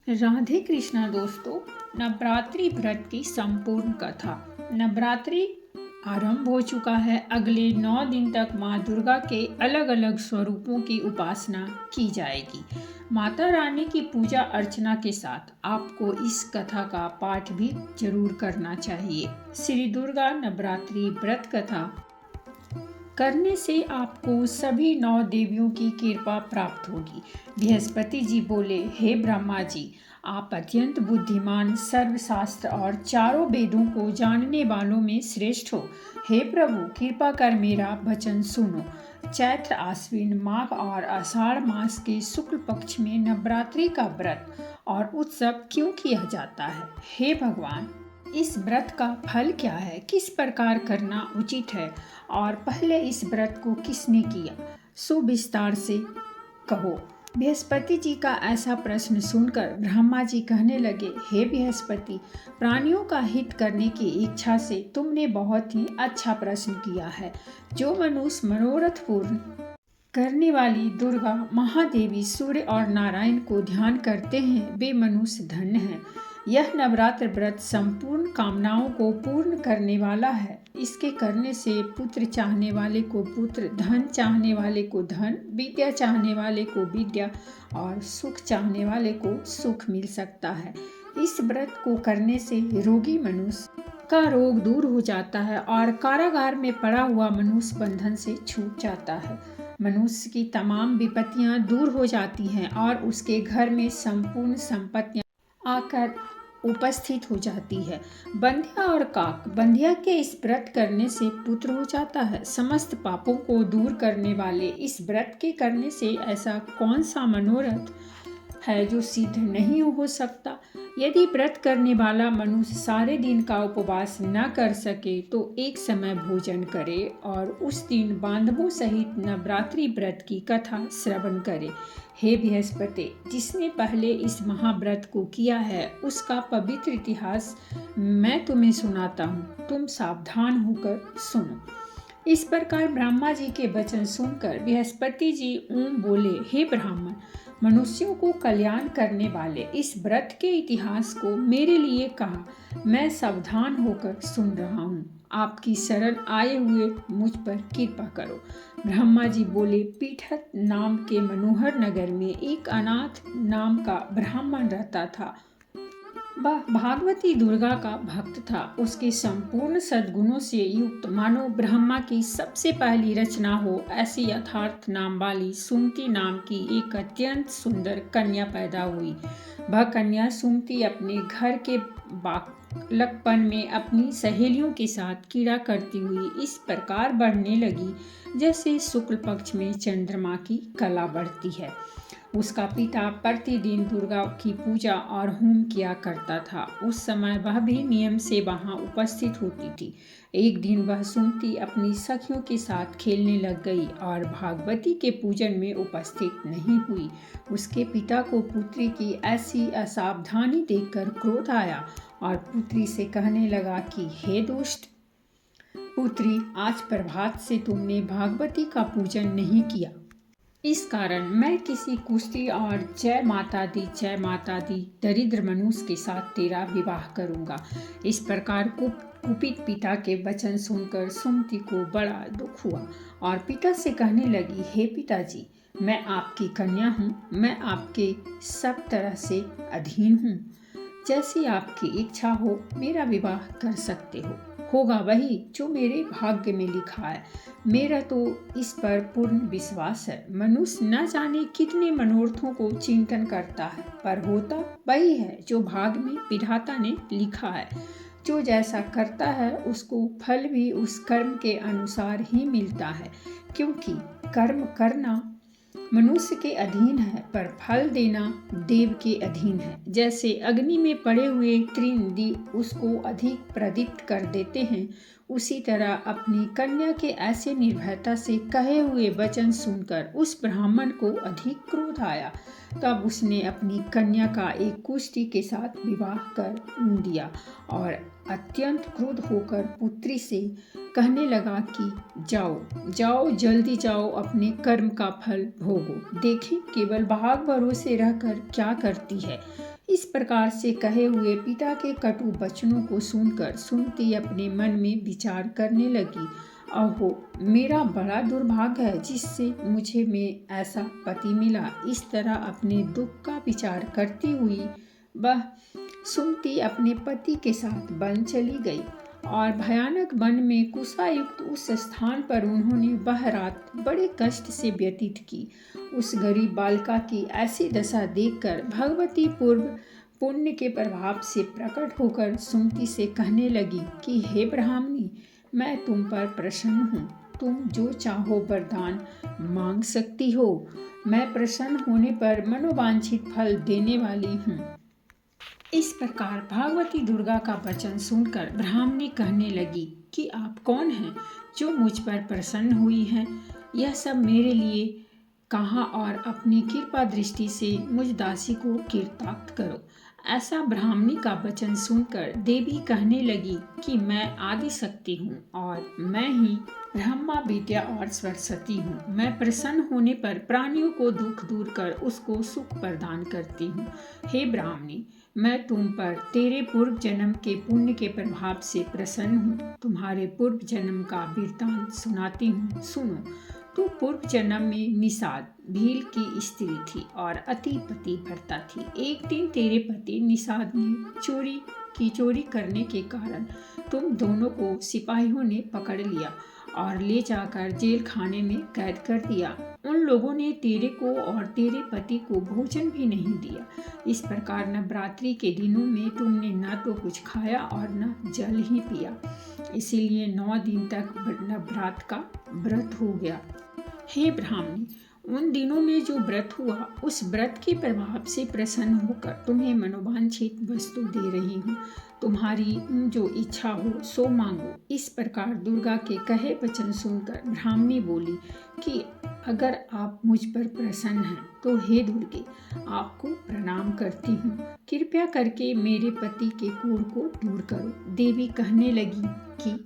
राधे कृष्णा दोस्तों, नवरात्रि व्रत की संपूर्ण कथा। नवरात्रि आरंभ हो चुका है। अगले 9 दिन तक माँ दुर्गा के अलग अलग स्वरूपों की उपासना की जाएगी। माता रानी की पूजा अर्चना के साथ आपको इस कथा का पाठ भी जरूर करना चाहिए। श्री दुर्गा नवरात्रि व्रत कथा करने से आपको सभी 9 देवियों की कृपा प्राप्त होगी। बृहस्पति जी बोले, हे ब्रह्मा जी, आप अत्यंत बुद्धिमान, सर्वशास्त्र और चारों वेदों को जानने वालों में श्रेष्ठ हो। हे प्रभु, कृपा कर मेरा वचन सुनो। चैत्र, आश्विन, माघ और आषाढ़ मास के शुक्ल पक्ष में नवरात्रि का व्रत और उत्सव क्यों किया जाता है? हे भगवान, इस व्रत का फल क्या है? किस प्रकार करना उचित है? और पहले इस व्रत को किसने किया? सुविस्तार से कहो। बृहस्पति जी का ऐसा प्रश्न सुनकर ब्रह्मा जी कहने लगे, हे बृहस्पति, प्राणियों का हित करने की इच्छा से तुमने बहुत ही अच्छा प्रश्न किया है। जो मनुष्य मनोरथ पूर्ण करने वाली दुर्गा, महादेवी, सूर्य और नारायण को ध्यान करते हैं, वे मनुष्य धन्य हैं। यह नवरात्र व्रत संपूर्ण कामनाओं को पूर्ण करने वाला है। इसके करने से पुत्र चाहने वाले को पुत्र, धन चाहने वाले को धन, विद्या चाहने वाले को विद्या और सुख चाहने वाले को सुख मिल सकता है। इस व्रत को करने से रोगी मनुष्य का रोग दूर हो जाता है और कारागार में पड़ा हुआ मनुष्य बंधन से छूट जाता है। मनुष्य की तमाम विपत्तियां दूर हो जाती हैं और उसके घर में संपूर्ण संपत्तियां आकर उपस्थित हो जाती है। बंध्या और काक, बंध्या के इस व्रत करने से पुत्र हो जाता है। समस्त पापों को दूर करने वाले इस व्रत के करने से ऐसा कौन सा मनोरथ है जो सिद्ध नहीं हो सकता? यदि व्रत करने वाला मनुष्य सारे दिन का उपवास न कर सके तो एक समय भोजन करे और उस दिन बांधवों सहित नवरात्रि व्रत की कथा श्रवण करे। हे बृहस्पति, जिसने पहले इस महाव्रत को किया है उसका पवित्र इतिहास मैं तुम्हें सुनाता हूँ। तुम सावधान होकर सुनो। इस प्रकार ब्रह्मा जी के वचन सुनकर बृहस्पति जी ओम बोले, हे ब्राह्मण, मनुष्यों को कल्याण करने वाले इस व्रत के इतिहास को मेरे लिए कहा। मैं सावधान होकर सुन रहा हूँ। आपकी शरण आए हुए मुझ पर कृपा करो। ब्रह्मा जी बोले, पीठत नाम के मनोहर नगर में एक अनाथ नाम का ब्राह्मण रहता था। वह भागवती दुर्गा का भक्त था। उसके संपूर्ण सद्गुणों से युक्त मानो ब्रह्मा की सबसे पहली रचना हो ऐसी यथार्थ नाम वाली सुमति नाम की एक अत्यंत सुंदर कन्या पैदा हुई। वह कन्या सुमति अपने घर के बालकपन में अपनी सहेलियों के साथ क्रीड़ा करती हुई इस प्रकार बढ़ने लगी जैसे शुक्ल पक्ष में चंद्रमा की कला बढ़ती है। उसका पिता प्रतिदिन दुर्गा की पूजा और होम किया करता था। उस समय वह भी नियम से वहां उपस्थित होती थी। एक दिन वह सुमति अपनी सखियों के साथ खेलने लग गई और भागवती के पूजन में उपस्थित नहीं हुई। उसके पिता को पुत्री की ऐसी असावधानी देखकर क्रोध आया और पुत्री से कहने लगा कि हे दुष्ट पुत्री, आज प्रभात से तुमने भागवती का पूजन नहीं किया। इस कारण मैं किसी कुश्ती और जय माता दी दरिद्र मनुष्य के साथ तेरा विवाह करूंगा। इस प्रकार कुपित पिता के वचन सुनकर सुमति को बड़ा दुख हुआ और पिता से कहने लगी, हे पिताजी, मैं आपकी कन्या हूँ। मैं आपके सब तरह से अधीन हूँ। जैसी आपकी इच्छा हो मेरा विवाह कर सकते हो। होगा वही जो मेरे भाग्य में लिखा है। मेरा तो इस पर पूर्ण विश्वास है। मनुष्य न जाने कितने मनोरथों को चिंतन करता है, पर होता वही है जो भाग्य में विधाता ने लिखा है। जो जैसा करता है उसको फल भी उस कर्म के अनुसार ही मिलता है, क्योंकि कर्म करना मनुष्य के अधीन है पर फल देना देव के अधीन है। जैसे अग्नि में पड़े हुए तृण उसको अधिक प्रदीप्त कर देते हैं, उसी तरह अपनी कन्या के ऐसे निर्भयता से कहे हुए वचन सुनकर उस ब्राह्मण को अधिक क्रोध आया। तब उसने अपनी कन्या का एक कुश्ती के साथ विवाह कर दिया और अत्यंत क्रुद्ध होकर पुत्री से कहने लगा कि जाओ जल्दी जाओ, अपने कर्म का फल भोगो। देखें केवल भाग भरोसे रहकर क्या करती है। इस प्रकार से कहे हुए पिता के कटु वचनों को सुनकर सुमति अपने मन में विचार करने लगी, अहो मेरा बड़ा दुर्भाग्य है जिससे मुझे में ऐसा पति मिला। इस तरह अपने दुख का विचार करती हुई वह सुमति अपने पति के साथ वन चली गई और भयानक वन में कुशायुक्त उस स्थान पर उन्होंने वह रात बड़े कष्ट से व्यतीत की। उस गरीब बालिका की ऐसी दशा देखकर भगवती पूर्व पुण्य के प्रभाव से प्रकट होकर सुमति से कहने लगी कि हे ब्राह्मणी, मैं तुम पर प्रसन्न हूँ, तुम जो चाहो वरदान मांग सकती हो। मैं प्रसन्न होने पर मनोवांछित फल देने वाली हूँ। इस प्रकार भगवती दुर्गा का वचन सुनकर ब्राह्मणी कहने लगी कि आप कौन हैं जो मुझ पर प्रसन्न हुई हैं। यह सब मेरे लिए कहा और अपनी कृपा दृष्टि से मुझ दासी को कृतार्थ करो। ऐसा ब्राह्मणी का वचन सुनकर देवी कहने लगी कि मैं आदि शक्ति हूँ और मैं ही ब्रह्मा विद्या और सरस्वती हूँ। मैं प्रसन्न होने पर प्राणियों को दुख दूर कर उसको सुख प्रदान करती हूँ। हे ब्राह्मणी, मैं तुम पर तेरे पूर्व जन्म के पुण्य के प्रभाव से प्रसन्न हूँ। तुम्हारे पूर्व जन्म का वृत्तांत सुनाती हूँ, सुनो। तू पूर्व जन्म में निषाद भील की स्त्री थी और अति पतिव्रता थी। एक दिन तेरे पति निषाद ने चोरी करने के कारण तुम दोनों को सिपाहियों ने पकड़ लिया और ले जाकर जेल खाने में कैद कर दिया। उन लोगों ने तेरे को और तेरे पति को भोजन भी नहीं दिया। इस प्रकार नवरात्रि के दिनों में तुमने न तो कुछ खाया और न जल ही पिया, इसीलिए 9 दिन तक नवरात्र का व्रत हो गया। हे ब्राह्मणी, उन दिनों में जो व्रत हुआ उस व्रत के प्रभाव से प्रसन्न होकर तुम्हें मनोवांछित वस्तु दे रही हूँ। तुम्हारी जो इच्छा हो सो मांगो। इस प्रकार दुर्गा के कहे वचन सुनकर ब्राह्मणी बोली कि अगर आप मुझ पर प्रसन्न हैं तो हे दुर्गे, आपको प्रणाम करती हूँ। कृपया करके मेरे पति के कोढ़ को दूर करो। देवी कहने लगी कि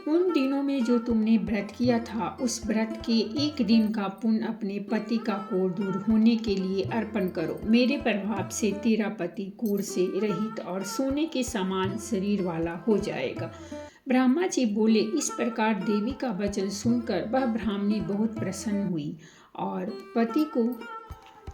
उन दिनों में जो तुमने व्रत किया था उस व्रत के एक दिन का पुण्य अपने पति का कोढ़ दूर होने के लिए अर्पण करो। मेरे प्रभाव से तेरा पति कोढ़ से रहित और सोने के समान शरीर वाला हो जाएगा। ब्रह्मा जी बोले। इस प्रकार देवी का वचन सुनकर वह ब्राह्मणी बहुत प्रसन्न हुई और पति को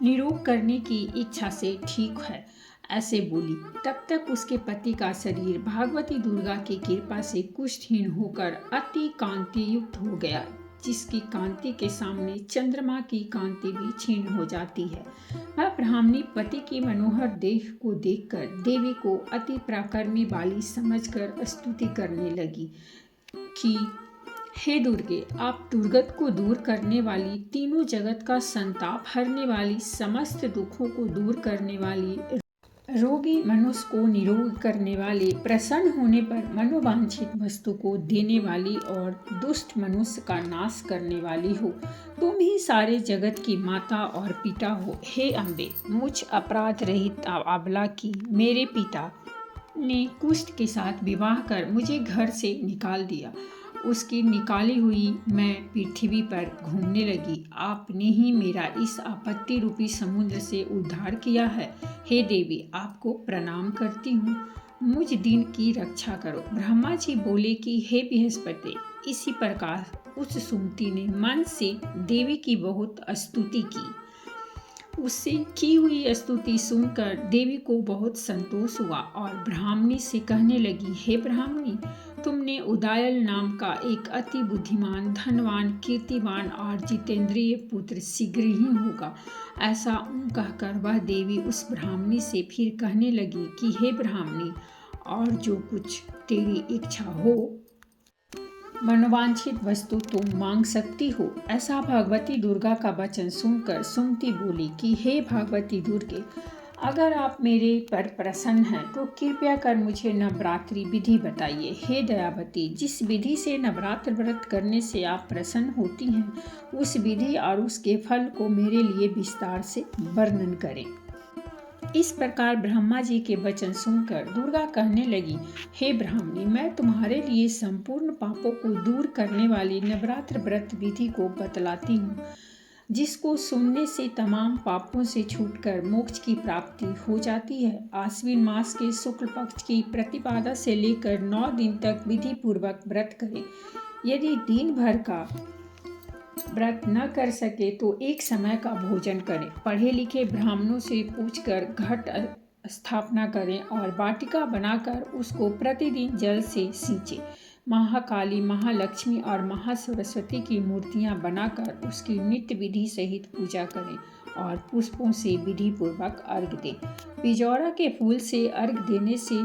निरोग करने की इच्छा से ठीक है ऐसे बोली। तब तक उसके पति का शरीर भगवती दुर्गा की कृपा से कुष्ठहीन होकर अति कांति युक्त हो गया, जिसकी कांति के सामने चंद्रमा की कांति भी क्षीण हो जाती है। वह ब्राह्मणी पति की मनोहर देह को देखकर देवी को अति पराक्रमी वाली समझकर स्तुति करने लगी कि हे दुर्गे, आप दुर्गत को दूर करने वाली, तीनों जगत का संताप हरने वाली, समस्त दुखों को दूर करने वाली, रोगी मनुष्य को निरोग करने वाले, प्रसन्न होने पर मनोवांछित वस्तु को देने वाली और दुष्ट मनुष्य का नाश करने वाली हो। तुम ही सारे जगत की माता और पिता हो। हे अम्बे, मुझ अपराध रहित अबला की मेरे पिता ने कुष्ठ के साथ विवाह कर मुझे घर से निकाल दिया। उसकी निकाली हुई मैं पृथ्वी पर घूमने लगी। आपने ही मेरा इस आपत्ति रूपी समुद्र से उद्धार किया है। हे देवी, आपको प्रणाम करती हूँ। मुझ दिन की रक्षा करो। ब्रह्मा जी बोले कि हे बृहस्पति। इसी प्रकार उस सुमति ने मन से देवी की बहुत स्तुति की। उससे की हुई स्तुति सुनकर देवी को बहुत संतोष हुआ और ब्राह्मणी से कहने लगी, हे ब्राह्मणी, तुमने उदायल नाम का एक अति बुद्धिमान, धनवान, कीर्तिवान और जितेंद्रिय पुत्र शीघ्र ही होगा। ऐसा कहकर वह देवी उस ब्राह्मणी से फिर कहने लगी कि हे ब्राह्मणी, और जो कुछ तेरी इच्छा हो मनोवांछित वस्तु तुम मांग सकती हो। ऐसा भगवती दुर्गा का वचन सुनकर सुमति बोली कि हे भगवती दुर्गे, अगर आप मेरे पर प्रसन्न हैं तो कृपया कर मुझे नवरात्रि विधि बताइए। हे दयावती, जिस विधि से नवरात्र व्रत करने से आप प्रसन्न होती हैं उस विधि और उसके फल को मेरे लिए विस्तार से वर्णन करें। इस प्रकार ब्रह्मा जी के वचन सुनकर दुर्गा कहने लगी, हे ब्राह्मणी, मैं तुम्हारे लिए संपूर्ण पापों को दूर करने वाली नवरात्र व्रत विधि को बतलाती हूँ। जिसको सुनने से तमाम पापों से छूटकर मोक्ष की प्राप्ति हो जाती है। आश्विन मास के शुक्ल पक्ष की प्रतिपदा से लेकर 9 दिन तक विधि पूर्वक व्रत करें। यदि दिन भर का व्रत न कर सके तो एक समय का भोजन करें। पढ़े लिखे ब्राह्मणों से पूछकर घट स्थापना करें और वाटिका बनाकर उसको प्रतिदिन जल से सींचें। महाकाली, महालक्ष्मी और महासरस्वती की मूर्तियां बनाकर उसकी नित्य विधि सहित पूजा करें और पुष्पों से विधि पूर्वक अर्घ्य दें। बिजौरा के फूल से अर्घ्य देने से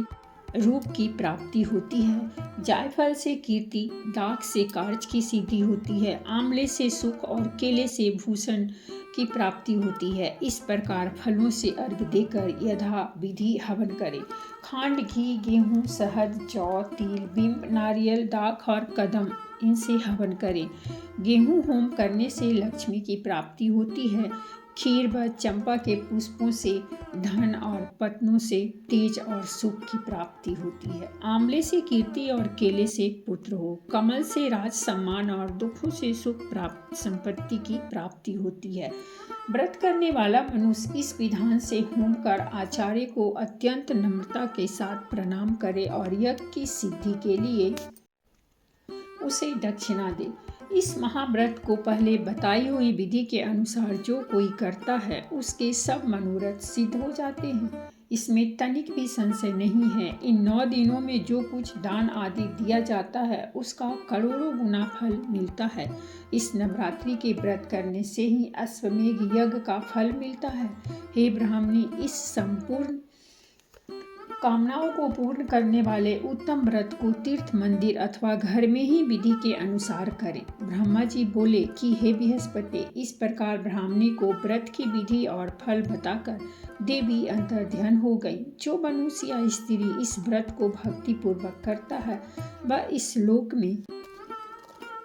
रूप की प्राप्ति होती है। जायफल से कीर्ति, दाख से कार्य की सिद्धि होती है। आंवले से सुख और केले से भूषण की प्राप्ति होती है। इस प्रकार फलों से अर्घ्य देकर यथा विधि हवन करें। खांड, घी, गेहूँ, शहद, जौ, तिल, बिंब, नारियल, दाख और कदम इनसे हवन करें। गेहूँ होम करने से लक्ष्मी की प्राप्ति होती है। खीर व चंपा के पुष्पों से धन और पत्नों से तेज और सुख की प्राप्ति होती है। आंवले से कीर्ति और केले से पुत्र हो। कमल से राज सम्मान और दुखों से सुख प्राप्त संपत्ति की प्राप्ति होती है। व्रत करने वाला मनुष्य इस विधान से होम कर आचार्य को अत्यंत नम्रता के साथ प्रणाम करे और यज्ञ की सिद्धि के लिए उसे दक्षिणा दे। इस महाव्रत को पहले बताई हुई विधि के अनुसार जो कोई करता है उसके सब मनोरथ सिद्ध हो जाते हैं। इसमें तनिक भी संशय नहीं है। इन 9 दिनों में जो कुछ दान आदि दिया जाता है उसका करोड़ों गुना फल मिलता है। इस नवरात्रि के व्रत करने से ही अश्वमेघ यज्ञ का फल मिलता है। हे ब्राह्मणी, इस संपूर्ण कामनाओं को पूर्ण करने वाले उत्तम व्रत को तीर्थ, मंदिर अथवा घर में ही विधि के अनुसार करें। ब्रह्मा जी बोले कि हे बृहस्पति, इस प्रकार ब्राह्मणी को व्रत की विधि और फल बताकर देवी अंतर्ध्यान हो गई। जो मनुष्य या स्त्री इस व्रत को भक्ति पूर्वक करता है वह इस लोक में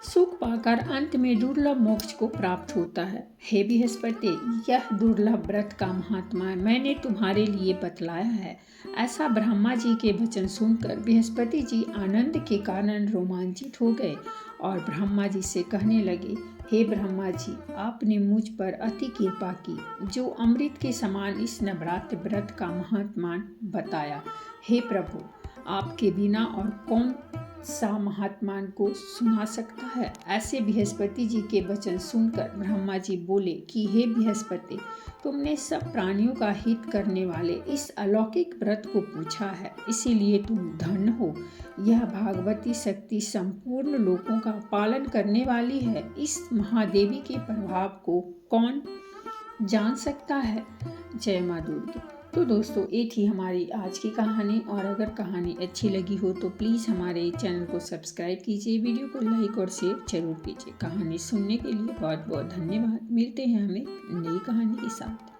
सुख पाकर अंत में दुर्लभ मोक्ष को प्राप्त होता है। हे बृहस्पति, यह दुर्लभ व्रत का महात्मा मैंने तुम्हारे लिए बतलाया है। ऐसा ब्रह्मा जी के वचन सुनकर बृहस्पति जी आनंद के कारण रोमांचित हो गए और ब्रह्मा जी से कहने लगे, हे ब्रह्मा जी, आपने मुझ पर अति कृपा की जो अमृत के समान इस नवरात्र व्रत का महात्मा बताया। हे प्रभु, आपके बिना और कौन सा महात्मान को सुना सकता है। ऐसे बृहस्पति जी के वचन सुनकर ब्रह्मा जी बोले कि हे बृहस्पति, तुमने सब प्राणियों का हित करने वाले इस अलौकिक व्रत को पूछा है, इसीलिए तुम धन्य हो। यह भागवती शक्ति संपूर्ण लोकों का पालन करने वाली है। इस महादेवी के प्रभाव को कौन जान सकता है। जय माँ दुर्गा। तो दोस्तों, ये थी हमारी आज की कहानी और अगर कहानी अच्छी लगी हो तो प्लीज़ हमारे चैनल को सब्सक्राइब कीजिए, वीडियो को लाइक और शेयर जरूर कीजिए। कहानी सुनने के लिए बहुत बहुत धन्यवाद। मिलते हैं हमें नई कहानी के साथ।